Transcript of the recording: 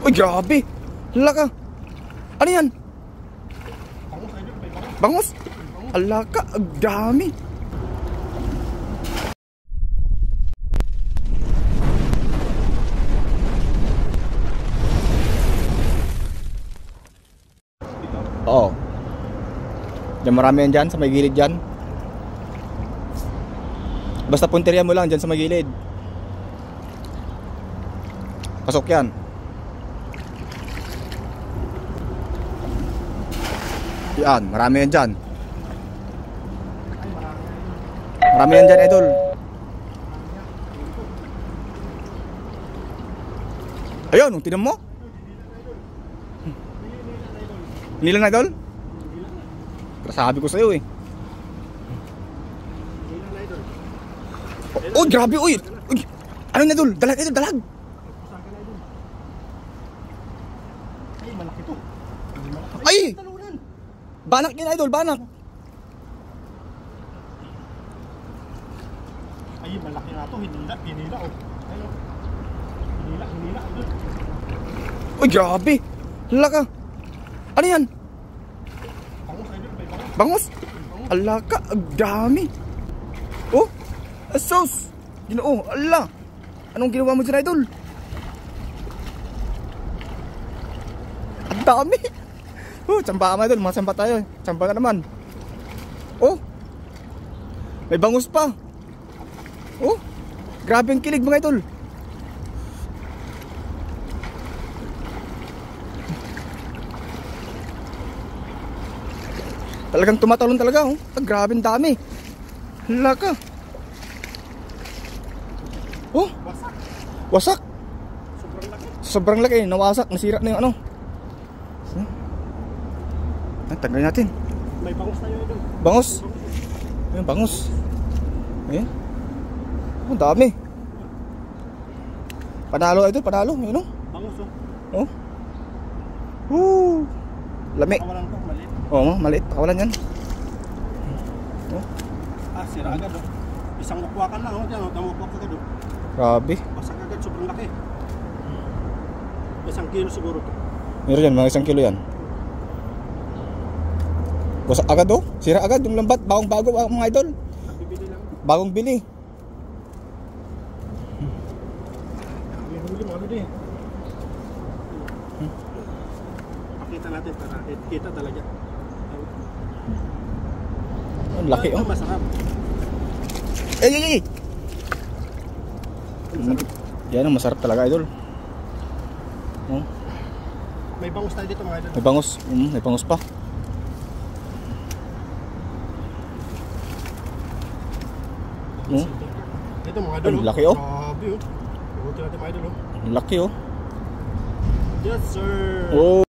Uy, grabe. Hala ka. Ano yan? Bangus. Hala ka, ang dami. Oo. Diyan marami yan dyan, sa may gilid dyan. Basta punteriya mo lang dyan sa may gilid. Pasok yan. Yan, marami yan dyan. Marami yan dyan, idol. Ayun, tinan mo. Hindi lang, idol. Sabi ko sa'yo eh. Oh, grabe, uy. Ano na, idol? Dalag, idol, dalag. Ay, malaki to. Ay! Banak yan, idol, banak. Ay, malaki nga to. Hinila, oh. Ayun. Hinila, idol. Uy, grabe. Hala ka. Ano yan? Bangus, idol. May bangus. Bangus. Hala ka, ang dami. Oh, asos. Ginoo, ala. Anong ginawa mo dyan, idol? Ang dami. Oh, tsamba ka, idol. Mga tsamba tayo. Tsamba ka naman. Oh, may bangus pa. Oh, grabe ang kilig, mga idol. Talagang tumatalon talaga, oh. Grabe ang dami. Hala ka. Oh, Wasak. wasak. Sobrang laki. Sobrang laki, nawasak, nasira na yung ano. Tanggalin natin. May bangus tayo, idol. Bangus. Ayun, bangus. Ayun. Ang dami. Panalo, idol, panalo. Ayun, oh. Bangus, oh. Oh. Woo. Lami. Kawalan ko, maliit. Oo, maliit. Pakawalan yan. Oh. Ah, sira agad, oh. Isang wakwakan lang, oh. Diyan, oh. Damukwak agad, oh. Grabe. Wasak agad, sobrang laki. 1 kilo siguro to. Meron yan, mga 1 kilo yan. Wasak agad, oh. Sira agad yung lambat. Bagong-bago, mga idol. Bibili lang. Bagong bili. May huli mo, ano din. Pakita natin para kita talaga. Ang laki, oh. Masarap. Ay. Yan ang masarap talaga, idol. Oh. May bangus tayo dito, mga idol. May bangus. May bangus pa. Oh. Ito, mga idol. Ang laki, oh. Grabe, oh. Ibutin natin, mga idol, oh. Ang laki, oh. Yes, sir. Oh.